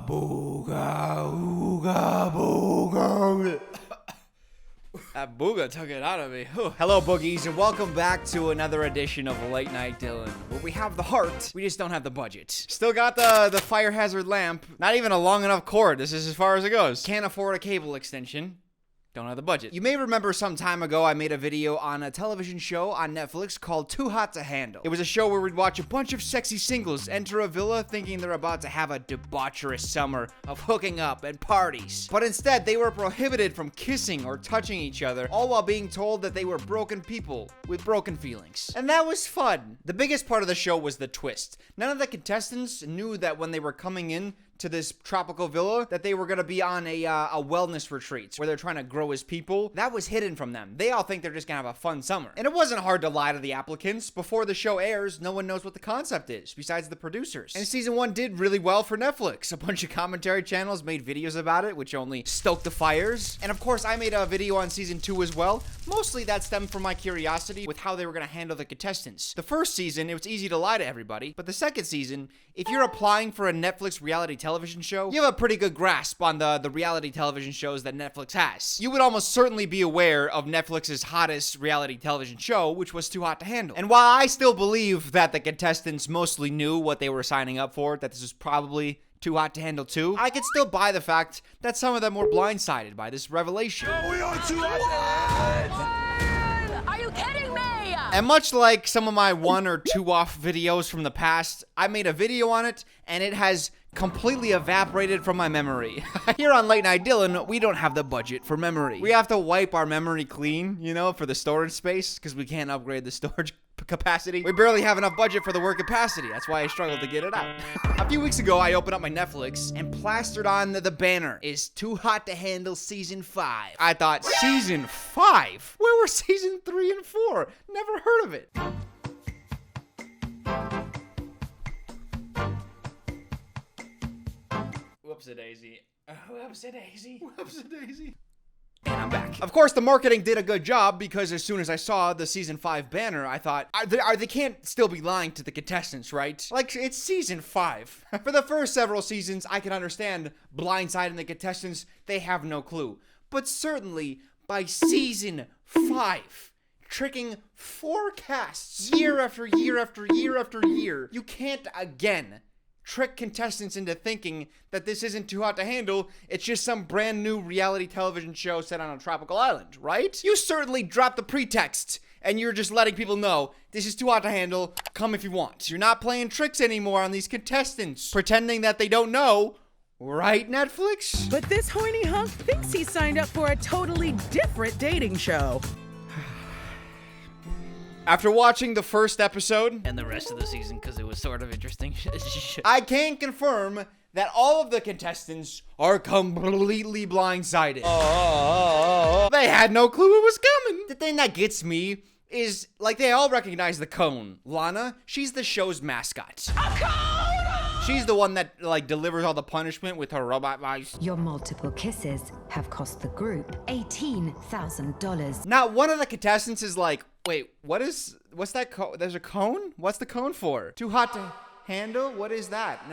booga, ooga, booga. That booga took it out of me. Hello, boogies, and welcome back to another edition of Late Night Dylan, where we have the heart, we just don't have the budget. Still got the fire hazard lamp, not even a long enough cord. This is as far as it goes. Can't afford a cable extension. Don't have the budget. You may remember some time ago I made a video on a television show on Netflix called Too Hot to Handle. It was a show where we'd watch a bunch of sexy singles enter a villa thinking they're about to have a debaucherous summer of hooking up and parties. But instead, they were prohibited from kissing or touching each other, all while being told that they were broken people with broken feelings. And that was fun. The biggest part of the show was the twist. None of the contestants knew that when they were coming in to this tropical villa that they were going to be on a wellness retreat where they're trying to grow as people. That was hidden from them. They all think they're just going to have a fun summer. And it wasn't hard to lie to the applicants. Before the show airs, no one knows what the concept is besides the producers. And season 1 did really well for Netflix. A bunch of commentary channels made videos about it, which only stoked the fires. And of course, I made a video on season 2 as well. Mostly that stemmed from my curiosity with how they were going to handle the contestants. The first season, it was easy to lie to everybody. But the second season, if you're applying for a Netflix reality television show, you have a pretty good grasp on the reality television shows that Netflix has. You would almost certainly be aware of Netflix's hottest reality television show, which was Too Hot to Handle. And while I still believe that the contestants mostly knew what they were signing up for, that this was probably Too Hot to Handle 2, I could still buy the fact that some of them were blindsided by this revelation. We are too hot. Are you kidding me? And much like some of my 1 or 2 off videos from the past, I made a video on it, and it has completely evaporated from my memory. Here on Late Night Dylan, we don't have the budget for memory. We have to wipe our memory clean, you know, for the storage space, because we can't upgrade the storage capacity. We barely have enough budget for the word capacity. That's why I struggled to get it out. A few weeks ago, I opened up my Netflix and plastered on the banner is Too Hot to Handle Season 5. I thought, Season 5? Where were Season 3 and 4? Never heard of it. Whoops-a-daisy. Whoops-a-daisy. Whoops-a-daisy. And I'm back. Of course, the marketing did a good job because as soon as I saw the Season 5 banner, I thought, they can't still be lying to the contestants, right? Like, it's Season 5. For the first several seasons, I can understand blindsiding the contestants. They have no clue. But certainly, by Season 5, tricking forecasts year after year after year after year, you can't again trick contestants into thinking that this isn't Too Hot to Handle, it's just some brand new reality television show set on a tropical island, right? You certainly dropped the pretext, and you're just letting people know, this is Too Hot to Handle, come if you want. You're not playing tricks anymore on these contestants, pretending that they don't know, right, Netflix? But this horny hunk thinks he signed up for a totally different dating show. After watching the first episode, and the rest of the season because it was sort of interesting. I can confirm that all of the contestants are completely blindsided. They had no clue it was coming. The thing that gets me is, like, they all recognize the cone. Lana, she's the show's mascot. A cone! She's the one that, like, delivers all the punishment with her robot voice. Your multiple kisses have cost the group $18,000. Now, one of the contestants is like, wait, what's that cone? There's a cone? What's the cone for? Too hot to handle? What is that? I've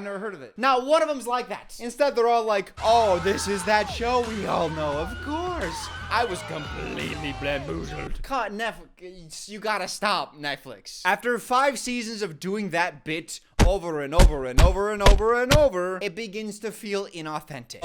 never heard of it. Now, one of them's like that. Instead, they're all like, oh, this is that show we all know, of course. I was completely bamboozled. Netflix, you gotta stop, Netflix. After 5 seasons of doing that bit over and over and over and over and over, it begins to feel inauthentic.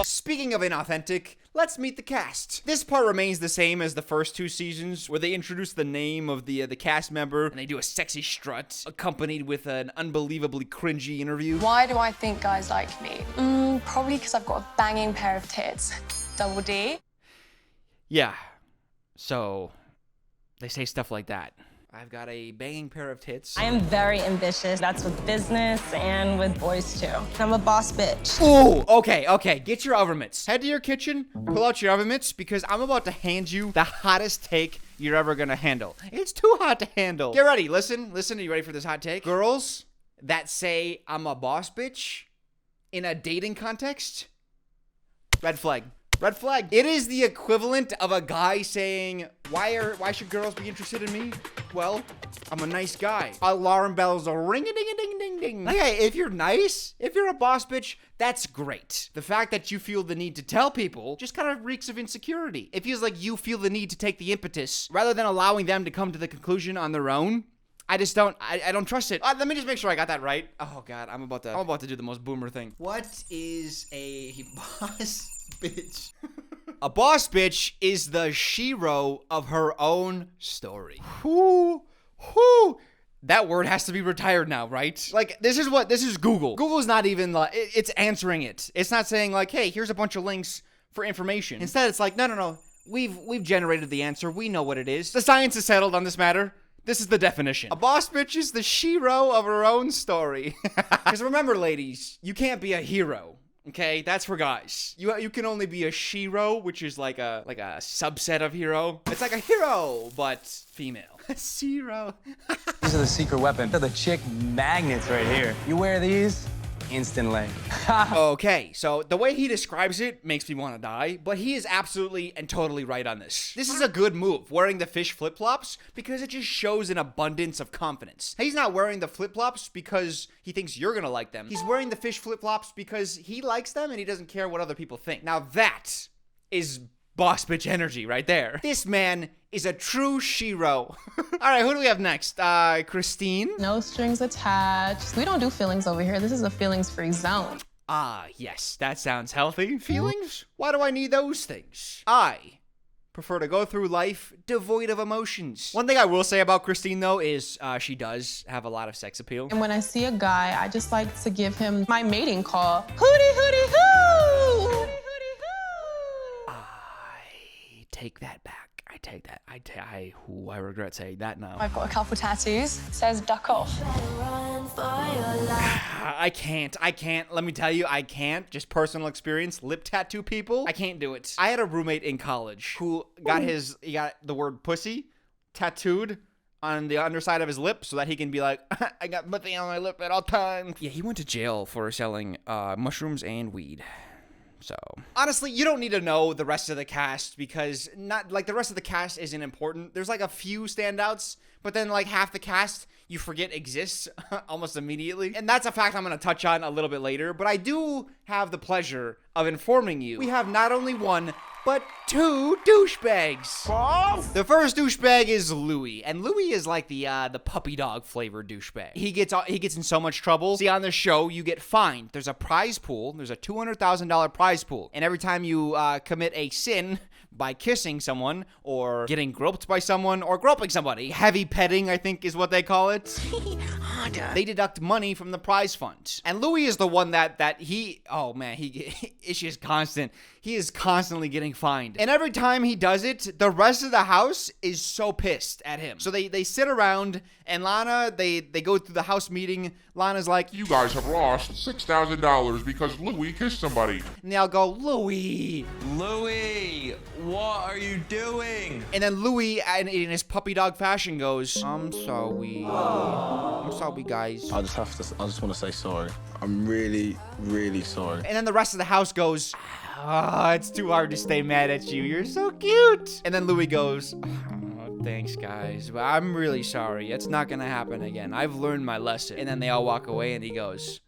Speaking of inauthentic, let's meet the cast. This part remains the same as the first 2 seasons, where they introduce the name of the cast member, and they do a sexy strut, accompanied with an unbelievably cringy interview. Why do I think guys like me? Probably because I've got a banging pair of tits. Double D. Yeah, so they say stuff like that. I've got a banging pair of tits. I am very ambitious. That's with business and with boys too. I'm a boss bitch. Ooh, okay. Get your oven mitts. Head to your kitchen, pull out your oven mitts, because I'm about to hand you the hottest take you're ever gonna handle. It's too hot to handle. Get ready, listen, are you ready for this hot take? Girls that say I'm a boss bitch in a dating context, red flag. Red flag. It is the equivalent of a guy saying, why should girls be interested in me? Well, I'm a nice guy. Alarm bells are ring-a-ding-a-ding-ding-ding. Hey, if you're nice, if you're a boss bitch, that's great. The fact that you feel the need to tell people just kind of reeks of insecurity. It feels like you feel the need to take the impetus rather than allowing them to come to the conclusion on their own. I just don't, I don't trust it. Let me just make sure I got that right. Oh God, I'm about to do the most boomer thing. What is a boss bitch? A boss bitch is the Shiro of her own story. Whoo. That word has to be retired now, right? Like, this is Google. Google's not even like, it's answering it. It's not saying like, hey, here's a bunch of links for information. Instead, it's like, no. We've generated the answer. We know what it is. The science is settled on this matter. This is the definition. A boss bitch is the Shiro of her own story. Because remember, ladies, you can't be a hero. Okay, that's for guys. You can only be a Shiro, which is like a subset of hero. It's like a hero, but female. Shiro. These are the secret weapon. They're the chick magnets right here. You wear these, instantly. Okay, so the way he describes it makes me want to die, but he is absolutely and totally right on this. This is a good move, wearing the fish flip-flops, because it just shows an abundance of confidence. He's not wearing the flip-flops because he thinks you're gonna like them. He's wearing the fish flip-flops because he likes them and he doesn't care what other people think. Now that is boss bitch energy right there. This man is a true Shiro. All right, who do we have next? Christine? No strings attached. We don't do feelings over here. This is a feelings-free zone. Ah, yes, that sounds healthy. Feelings? Why do I need those things? I prefer to go through life devoid of emotions. One thing I will say about Christine, though, is she does have a lot of sex appeal. And when I see a guy, I just like to give him my mating call. Hootie, hootie, hoo! Hootie, hootie, hoo! I take that back. I take that. I regret saying that now. I've got a couple tattoos. It says duck off. I can't. Let me tell you, I can't. Just personal experience. Lip tattoo people, I can't do it. I had a roommate in college who got he got the word pussy tattooed on the underside of his lip so that he can be like, I got pussy on my lip at all times. Yeah, he went to jail for selling mushrooms and weed. So honestly, you don't need to know the rest of the cast because the rest of the cast isn't important. There's like a few standouts, but then like half the cast you forget exists almost immediately. And that's a fact I'm going to touch on a little bit later, but I do have the pleasure of informing you we have not only one, but two douchebags. The first douchebag is Louis, and Louis is like the puppy dog flavored douchebag. He gets in so much trouble. See, on the show, you get fined. There's a prize pool. There's a $200,000 prize pool, and every time you commit a sin by kissing someone or getting groped by someone or groping somebody, heavy petting, I think is what they call it. They deduct money from the prize fund. And Louis is the one that he, oh man, it's just constant. He is constantly getting fined. And every time he does it, the rest of the house is so pissed at him. So they sit around and Lana, they go through the house meeting. Lana's like, You guys have lost $6,000 because Louis kissed somebody. And they all go, Louis, what are you doing? And then Louis, in his puppy dog fashion, goes, I'm sorry, guys. I just want to say sorry. I'm really, really sorry. And then the rest of the house goes, it's too hard to stay mad at you. You're so cute. And then Louis goes, thanks, guys, but I'm really sorry. It's not gonna happen again. I've learned my lesson. And then they all walk away and he goes,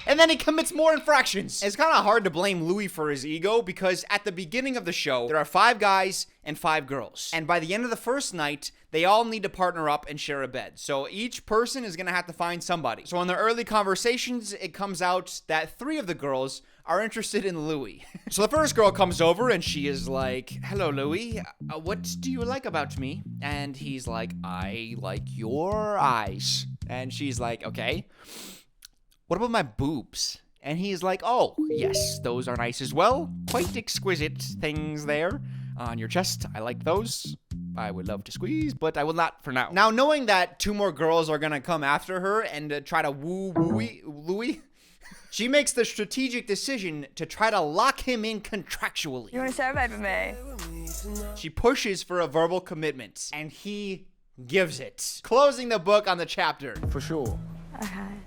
and then he commits more infractions. It's kind of hard to blame Louis for his ego because at the beginning of the show, there are 5 guys and 5 girls. And by the end of the first night, they all need to partner up and share a bed. So each person is going to have to find somebody. So in the early conversations, it comes out that 3 of the girls are interested in Louis. So the first girl comes over and she is like, hello, Louis. What do you like about me? And he's like, I like your eyes. And she's like, okay. What about my boobs? And he's like, oh, yes, those are nice as well. Quite exquisite things there on your chest. I like those. I would love to squeeze, but I will not for now. Now, knowing that 2 more girls are gonna come after her and try to woo Louis, she makes the strategic decision to try to lock him in contractually. You want to share a bed with me? She pushes for a verbal commitment, and he gives it. Closing the book on the chapter. For sure.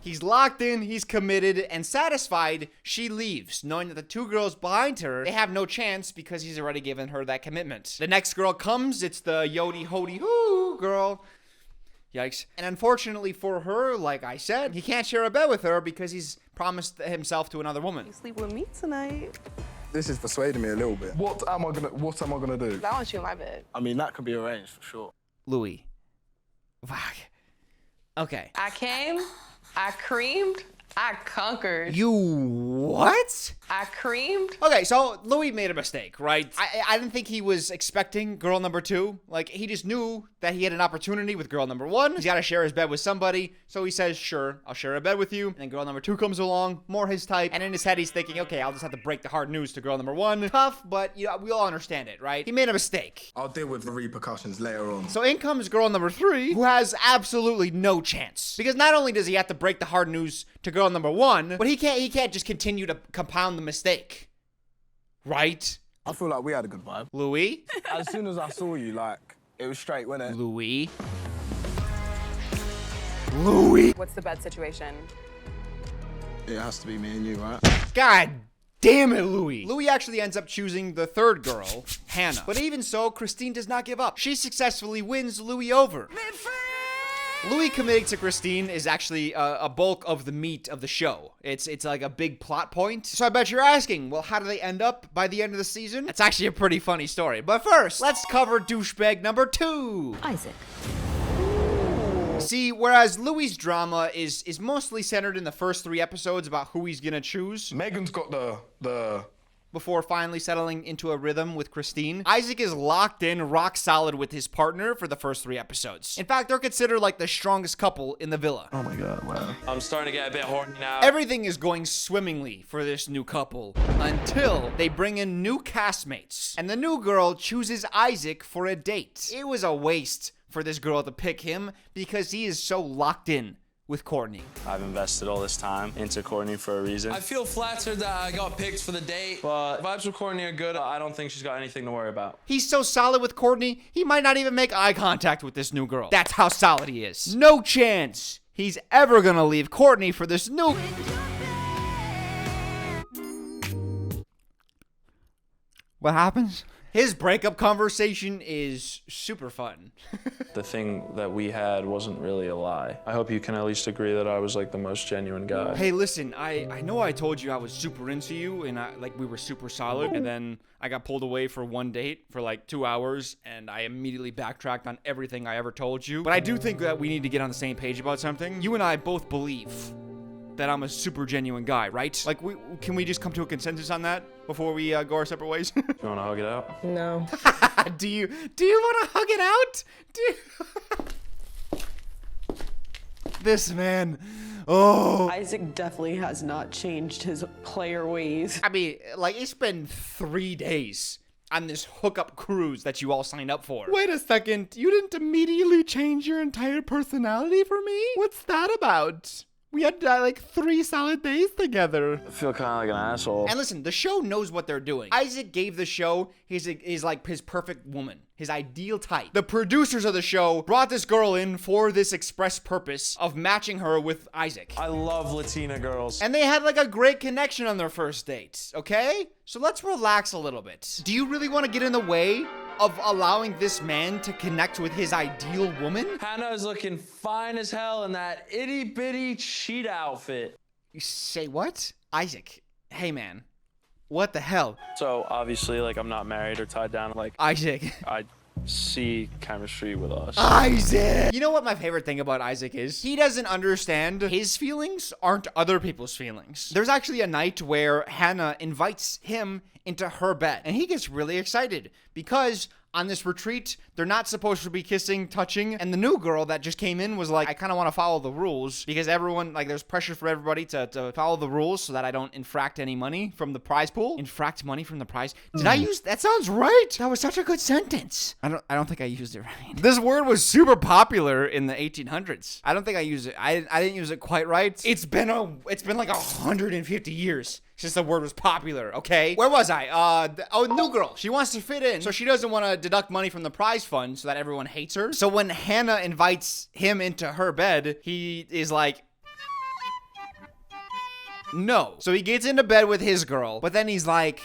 He's locked in, he's committed, and satisfied, she leaves, knowing that the two girls behind her, they have no chance because he's already given her that commitment. The next girl comes, it's the Yodi Hody Hoo girl. Yikes. And unfortunately for her, like I said, he can't share a bed with her because he's promised himself to another woman. You sleep with me tonight. This is persuading me a little bit. What am I gonna do? I want you in my bed. I mean, that could be arranged for sure. Louis. Fuck. Okay. I came, I creamed, I conquered. You what? I creamed. Okay, so Louis made a mistake, right? I didn't think he was expecting girl number 2. Like, he just knew that he had an opportunity with girl number 1. He's got to share his bed with somebody. So he says, sure, I'll share a bed with you. And then girl number 2 comes along, more his type. And in his head, he's thinking, okay, I'll just have to break the hard news to girl number 1. Tough, but you know, we all understand it, right? He made a mistake. I'll deal with the repercussions later on. So in comes girl number 3, who has absolutely no chance. Because not only does he have to break the hard news to girl number 1, but he can't just continue to compound the mistake. Right? I feel like we had a good vibe. Louis? As soon as I saw you, like, it was straight, wasn't it? Louis? Louis? What's the bed situation? It has to be me and you, right? God damn it, Louis. Louis actually ends up choosing the third girl, Hannah. But even so, Christine does not give up. She successfully wins Louis over. Louis committing to Christine is actually a bulk of the meat of the show. It's like a big plot point. So I bet you're asking, well, how do they end up by the end of the season? That's actually a pretty funny story. But first, let's cover douchebag number 2. Isaac. See, whereas Louis' drama is mostly centered in the first 3 episodes about who he's gonna choose, Megan's got the before finally settling into a rhythm with Christine, Isaac is locked in, rock solid with his partner for the first 3 episodes. In fact, they're considered like the strongest couple in the villa. Oh my god, wow. I'm starting to get a bit horny now. Everything is going swimmingly for this new couple until they bring in new castmates, and the new girl chooses Isaac for a date. It was a waste for this girl to pick him because he is so locked in with Courtney. I've invested all this time into Courtney for a reason. I feel flattered that I got picked for the date, but vibes with Courtney are good. I don't think she's got anything to worry about. He's so solid with Courtney, he might not even make eye contact with this new girl. That's how solid he is. No chance he's ever gonna leave Courtney for this new... What happens? His breakup conversation is super fun. The thing that we had wasn't really a lie. I hope you can at least agree that I was like the most genuine guy. Hey, listen, I know I told you I was super into you and we were super solid, and then I got pulled away for one date for like 2 hours and I immediately backtracked on everything I ever told you. But I do think that we need to get on the same page about something. You and I both believe that I'm a super genuine guy, right? Like, can we just come to a consensus on that before we go our separate ways? You wanna hug it out? No. Do you want to hug it out? This man, oh. Isaac definitely has not changed his player ways. I mean, like, it's been 3 days on this hookup cruise that you all signed up for. Wait a second, you didn't immediately change your entire personality for me? What's that about? We had like 3 solid days together. I feel kind of like an asshole. And listen, the show knows what they're doing. Isaac gave the show his perfect woman, his ideal type. The producers of the show brought this girl in for this express purpose of matching her with Isaac. I love Latina girls. And they had like a great connection on their first date, okay? So let's relax a little bit. Do you really want to get in the way of allowing this man to connect with his ideal woman? Hannah is looking fine as hell in that itty bitty cheat outfit. You say what? Isaac, hey man, what the hell? So obviously, like, I'm not married or tied down. Like, Isaac. I see chemistry with us. Isaac! You know what my favorite thing about Isaac is? He doesn't understand his feelings aren't other people's feelings. There's actually a night where Hannah invites him into her bed, and he gets really excited because on this retreat, they're not supposed to be kissing, touching, and the new girl that just came in was like, I kind of want to follow the rules because everyone, like, there's pressure for everybody to follow the rules so that I don't infract any money from the prize pool. Infract money from the prize? Did I use, that sounds right. That was such a good sentence. I don't think I used it right. This word was super popular in the 1800s. I don't think I used it. I didn't use it quite right. It's been like 150 years since the word was popular, okay? Where was I? New girl. She wants to fit in, so she doesn't want to deduct money from the prize fund so that everyone hates her. So when Hannah invites him into her bed, he is like, No. So he gets into bed with his girl, but then he's like,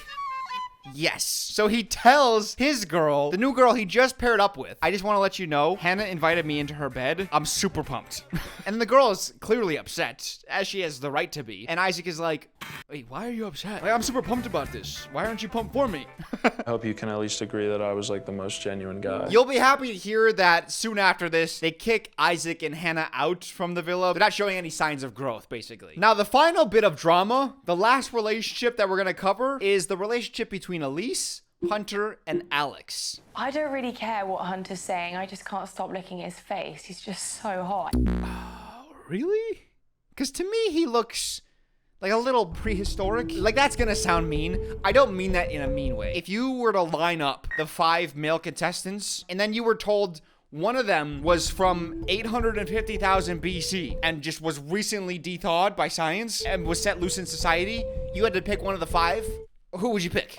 yes. So he tells his girl, the new girl he just paired up with, I just want to let you know, Hannah invited me into her bed. I'm super pumped. And the girl is clearly upset, as she has the right to be. And Isaac is like, wait, why are you upset? Like, I'm super pumped about this. Why aren't you pumped for me? I hope you can at least agree that I was like the most genuine guy. You'll be happy to hear that soon after this, they kick Isaac and Hannah out from the villa. They're not showing any signs of growth, basically. Now, the final bit of drama, the last relationship that we're going to cover is the relationship between Elise, Hunter, and Alex. I don't really care what Hunter's saying. I just can't stop looking at his face. He's just so hot. Really? Because to me, he looks like a little prehistoric. Like, that's gonna sound mean. I don't mean that in a mean way. If you were to line up the 5 male contestants, and then you were told one of them was from 850,000 BC and just was recently de-thawed by science and was set loose in society, you had to pick one of the 5, who would you pick?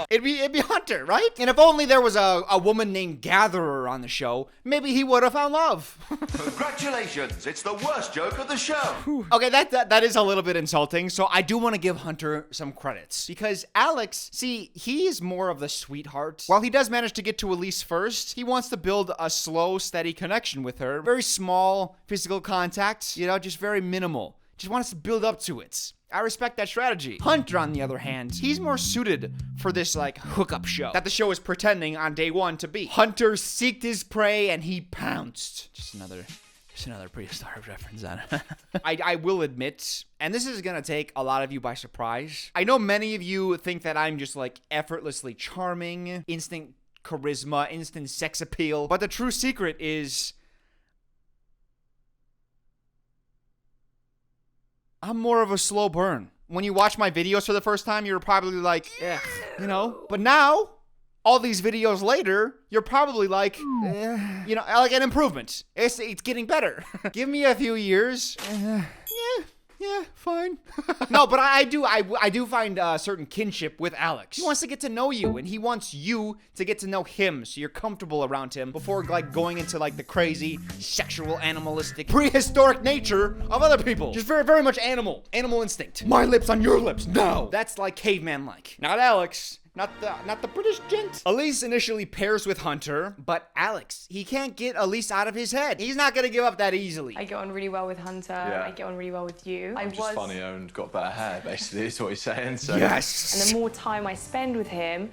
It'd be Hunter, right? And if only there was a woman named Gatherer on the show, maybe he would have found love. Congratulations, it's the worst joke of the show. Okay, that is a little bit insulting, so I do want to give Hunter some credits. Because Alex, see, he is more of the sweetheart. While he does manage to get to Elise first, he wants to build a slow, steady connection with her. Very small physical contact, you know, just very minimal. Just wants to build up to it. I respect that strategy. Hunter, on the other hand, he's more suited for this, like, hookup show that the show is pretending on day 1 to be. Hunter seeked his prey and he pounced. Just another prehistoric reference on it. I will admit, and this is gonna take a lot of you by surprise. I know many of you think that I'm just, like, effortlessly charming, instant charisma, instant sex appeal, but the true secret is I'm more of a slow burn. When you watch my videos for the first time, you're probably like, eh, you know? But now, all these videos later, you're probably like, you know, like an improvement. It's getting better. Give me a few years. Yeah, fine. No, but I do find a certain kinship with Alex. He wants to get to know you, and he wants you to get to know him, so you're comfortable around him before, like, going into, like, the crazy, sexual, animalistic, prehistoric nature of other people. Just very, very much animal instinct. My lips on your lips, no. That's, like, caveman-like. Not Alex. Not the British gent. Elise initially pairs with Hunter, but Alex, he can't get Elise out of his head. He's not gonna give up that easily. I get on really well with Hunter. Yeah. I get on really well with you. I'm just funnier and got better hair, basically, is what he's saying. So. Yes. And the more time I spend with him,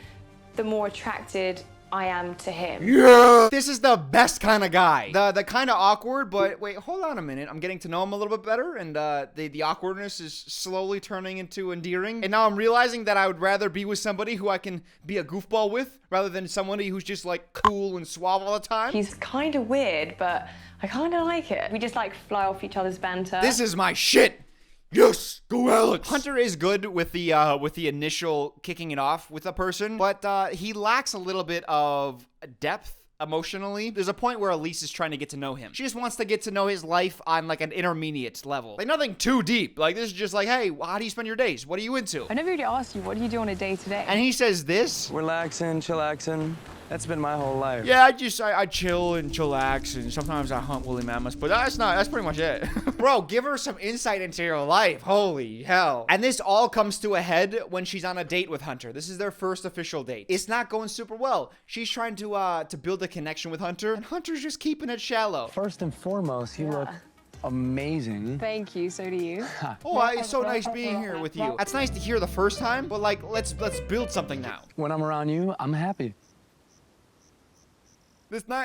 the more attracted I am to him. Yeah! This is the best kind of guy. The kind of awkward, but wait, hold on a minute. I'm getting to know him a little bit better, and the awkwardness is slowly turning into endearing. And now I'm realizing that I would rather be with somebody who I can be a goofball with, rather than somebody who's just, like, cool and suave all the time. He's kind of weird, but I kind of like it. We just, like, fly off each other's banter. This is my shit! Yes, go Alex. Hunter is good with the initial kicking it off with a person, but he lacks a little bit of depth emotionally. There's a point where Elise is trying to get to know him. She just wants to get to know his life on, like, an intermediate level. Like, nothing too deep. Like, this is just like, hey, how do you spend your days? What are you into? I never really asked you, what do you do on a day-to-day? And he says this. Relaxing, chillaxing. That's been my whole life. Yeah, I chill and chillax, and sometimes I hunt woolly mammoths, but that's pretty much it. Bro, give her some insight into your life. Holy hell. And this all comes to a head when she's on a date with Hunter. This is their first official date. It's not going super well. She's trying to build a connection with Hunter, and Hunter's just keeping it shallow. First and foremost, you look amazing. Thank you, so do you. Oh, it's so nice being here with you. That's nice to hear the first time, but, like, let's build something now. When I'm around you, I'm happy.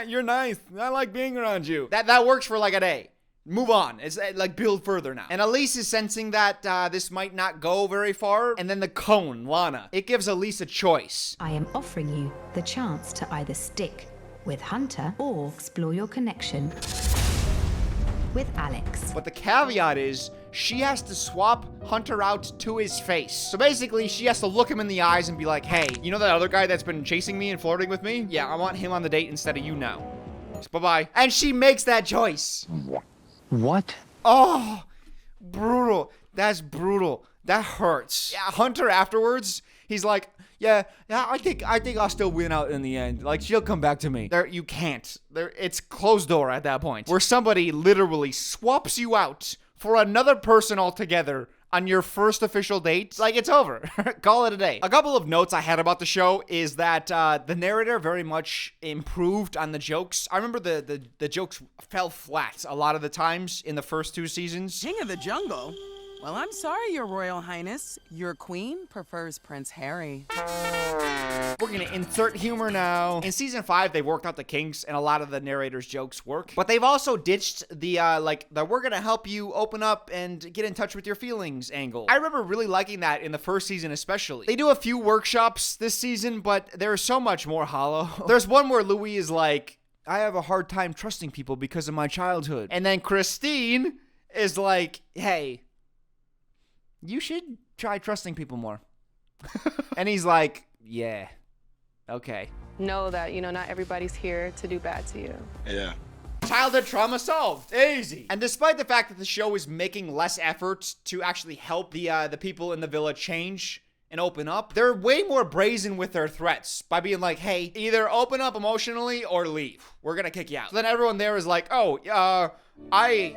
You're nice. I like being around you. That works for, like, a day. Move on. It's like build further now. And Elise is sensing that this might not go very far. And then the cone, Lana. It gives Elise a choice. I am offering you the chance to either stick with Hunter or explore your connection with Alex. But the caveat is she has to swap Hunter out to his face. So basically, she has to look him in the eyes and be like, hey, you know that other guy that's been chasing me and flirting with me? Yeah, I want him on the date instead of you now. Bye-bye. And she makes that choice. What? Oh, brutal. That's brutal. That hurts. Yeah, Hunter afterwards, he's like, yeah, I think I'll still win out in the end. Like, she'll come back to me. You can't. It's closed door at that point. Where somebody literally swaps you out for another person altogether on your first official date, like, it's over. Call it a day. A couple of notes I had about the show is that the narrator very much improved on the jokes. I remember the jokes fell flat a lot of the times in the first 2 seasons. King of the Jungle? Well, I'm sorry, Your Royal Highness. Your queen prefers Prince Harry. We're gonna insert humor now. In season 5, they worked out the kinks, and a lot of the narrator's jokes work. But they've also ditched the, we're gonna help you open up and get in touch with your feelings angle. I remember really liking that in the first season especially. They do a few workshops this season, but they're so much more hollow. There's one where Louis is like, I have a hard time trusting people because of my childhood. And then Christine is like, hey, you should try trusting people more. And he's like, yeah, okay. Know that, not everybody's here to do bad to you. Yeah. Childhood trauma solved. Easy. And despite the fact that the show is making less effort to actually help the people in the villa change and open up, they're way more brazen with their threats by being like, hey, either open up emotionally or leave. We're gonna kick you out. So then everyone there is like, oh, I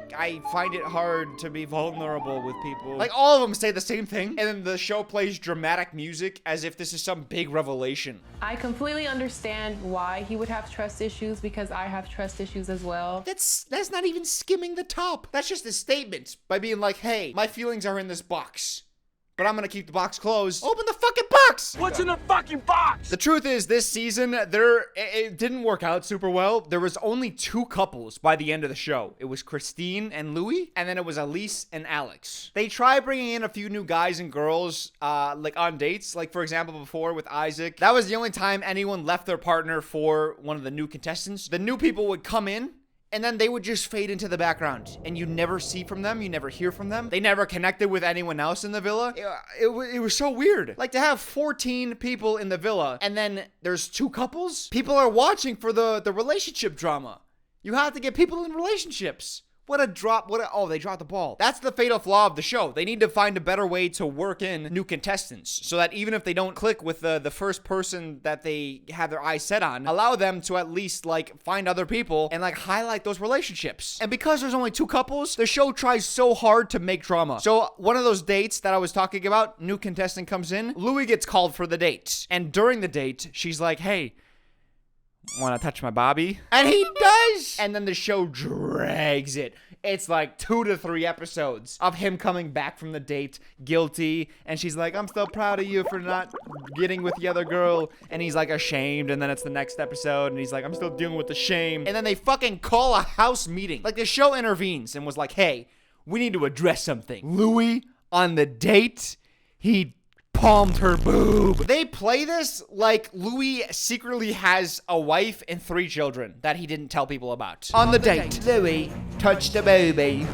find it hard to be vulnerable with people. Like, all of them say the same thing, and then the show plays dramatic music as if this is some big revelation. I completely understand why he would have trust issues because I have trust issues as well. That's not even skimming the top. That's just a statement by being like, hey, my feelings are in this box, but I'm gonna keep the box closed. Open the fucking box! What's in the fucking box? The truth is, this season, it didn't work out super well. There was only 2 couples by the end of the show. It was Christine and Louis, and then it was Elise and Alex. They tried bringing in a few new guys and girls, like on dates. Like, for example, before with Isaac. That was the only time anyone left their partner for one of the new contestants. The new people would come in, and then they would just fade into the background, and you never see from them, you never hear from them. They never connected with anyone else in the villa. It was so weird. Like, to have 14 people in the villa, and then there's 2 couples? People are watching for the relationship drama. You have to get people in relationships. What a drop, oh, they dropped the ball. That's the fatal flaw of the show. They need to find a better way to work in new contestants so that even if they don't click with the first person that they have their eyes set on, allow them to at least, like, find other people and, like, highlight those relationships. And because there's only 2 couples, the show tries so hard to make drama. So one of those dates that I was talking about, new contestant comes in, Louis gets called for the date. And during the date, she's like, hey, want to touch my Bobby? And he does! And then the show drags it. It's like 2 to 3 episodes of him coming back from the date guilty, and she's like, I'm still proud of you for not getting with the other girl, and he's like ashamed, and then it's the next episode, and he's like, I'm still dealing with the shame, and then they fucking call a house meeting. Like, the show intervenes and was like, hey, we need to address something. Louis, on the date, he palmed her boob. They play this like Louis secretly has a wife and 3 children that he didn't tell people about. On the date, Louis touched a baby.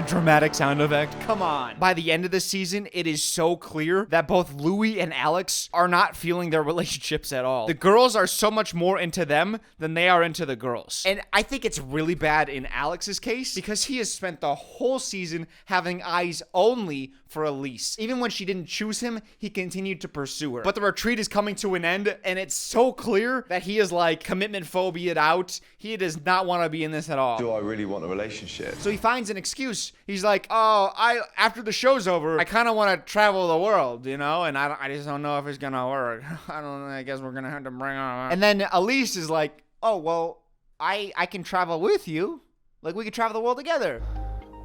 Dramatic sound effect. Come on. By the end of the season, it is so clear that both Louis and Alex are not feeling their relationships at all. The girls are so much more into them than they are into the girls. And I think it's really bad in Alex's case because he has spent the whole season having eyes only for Elise. Even when she didn't choose him, he continued to pursue her. But the retreat is coming to an end, and it's so clear that he is like commitment phobia'd out. He does not want to be in this at all. Do I really want a relationship? So he finds an excuse. He's like, oh, after the show's over, I kind of want to travel the world, and I just don't know if it's gonna work. I guess we're gonna have to bring on. And then Elise is like, oh, well, I can travel with you. Like, we could travel the world together.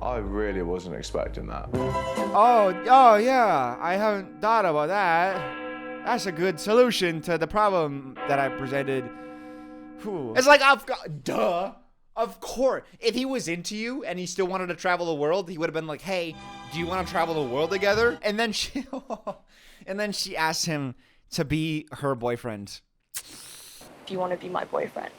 I really wasn't expecting that. Oh yeah, I haven't thought about that. That's a good solution to the problem that I presented. Whew. It's like, of course. If he was into you and he still wanted to travel the world, he would have been like, hey, do you want to travel the world together? And then she asked him to be her boyfriend. Do you want to be my boyfriend?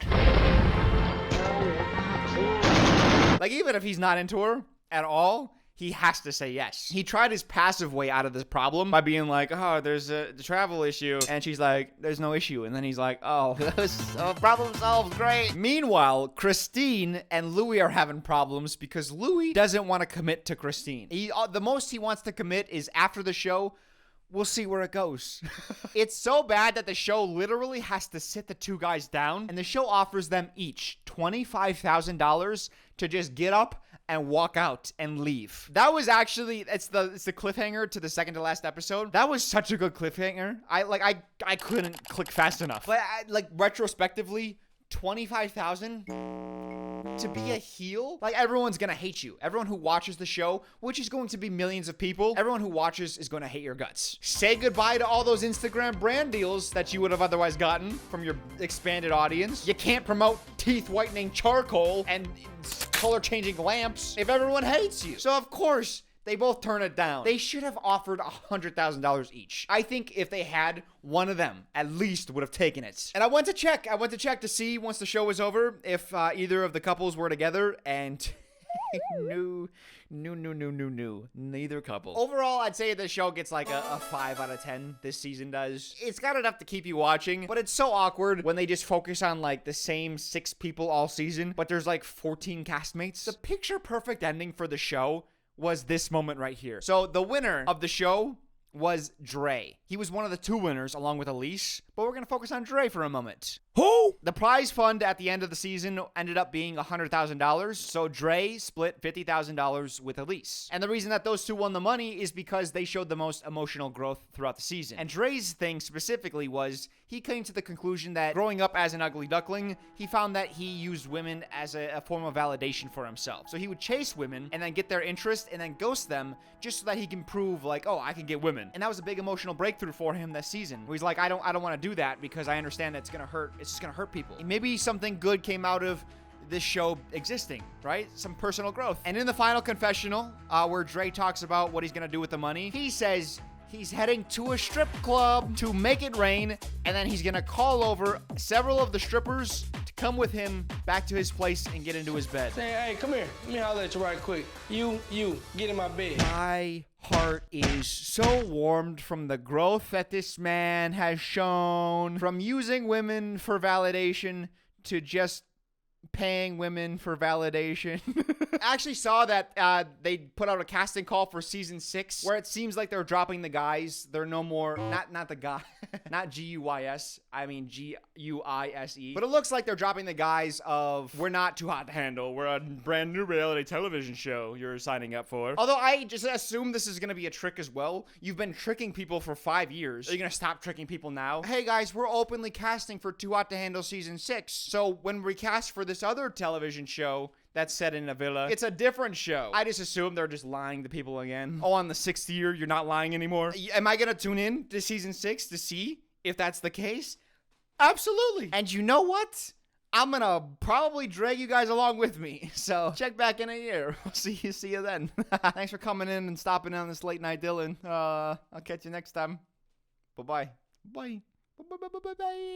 Like, even if he's not into her at all, he has to say yes. He tried his passive way out of this problem by being like, oh, there's the travel issue. And she's like, there's no issue. And then he's like, oh, problem solved, great. Meanwhile, Christine and Louis are having problems because Louis doesn't want to commit to Christine. The most he wants to commit is after the show, we'll see where it goes. It's so bad that the show literally has to sit the 2 guys down, and the show offers them each $25,000 to just get up and walk out and leave. That was actually, it's the cliffhanger to the second to last episode. That was such a good cliffhanger. I couldn't click fast enough. But like retrospectively, 25,000 to be a heel? Like, everyone's gonna hate you. Everyone who watches the show, which is going to be millions of people, everyone who watches is gonna hate your guts. Say goodbye to all those Instagram brand deals that you would have otherwise gotten from your expanded audience. You can't promote teeth whitening charcoal and color changing lamps if everyone hates you. So of course, they both turn it down. They should have offered $100,000 each. I think if they had, one of them at least would have taken it. And I went to check to see once the show was over if either of the couples were together, and no, neither couple. Overall, I'd say the show gets like a 5 out of 10. This season does. It's got enough to keep you watching, but it's so awkward when they just focus on like the same 6 people all season, but there's like 14 castmates. The picture perfect ending for the show was this moment right here. So the winner of the show was Dre. He was one of the 2 winners along with Elise, but we're gonna focus on Dre for a moment. Who? The prize fund at the end of the season ended up being $100,000, so Dre split $50,000 with Elise. And the reason that those 2 won the money is because they showed the most emotional growth throughout the season. And Dre's thing specifically was he came to the conclusion that growing up as an ugly duckling, he found that he used women as a form of validation for himself. So he would chase women and then get their interest and then ghost them just so that he can prove like, oh, I can get women. And that was a big emotional breakthrough for him this season, where he's like, I don't want to do that because I understand that it's gonna hurt. It's just gonna hurt people. Maybe something good came out of this show existing, right? Some personal growth. And in the final confessional, where Dre talks about what he's gonna do with the money, he says he's heading to a strip club to make it rain, and then he's gonna call over several of the strippers to come with him back to his place and get into his bed. Say, hey, come here. Let me holler at you right quick. You, get in my bed. My heart is so warmed from the growth that this man has shown, from using women for validation to just paying women for validation. I actually saw that they put out a casting call for season 6 where it seems like they're dropping the guys. They're no more, not the guy, not G-U-Y-S, I mean G-U-I-S-E. But it looks like they're dropping the guys of, we're not too hot to handle. We're a brand new reality television show you're signing up for. Although I just assume this is going to be a trick as well. You've been tricking people for 5 years. Are you going to stop tricking people now? Hey guys, we're openly casting for Too Hot to Handle season 6. So when we cast for this other television show that's set in a villa, it's a different show. I just assume they're just lying to people again. Oh, on the 6th year, you're not lying anymore? Am I gonna tune in to season 6 to see if that's the case? Absolutely. And you know what? I'm gonna probably drag you guys along with me. So check back in a year. We'll see you then. Thanks for coming in and stopping on this late night, Dylan. I'll catch you next time. Bye-bye. Bye. Bye-bye.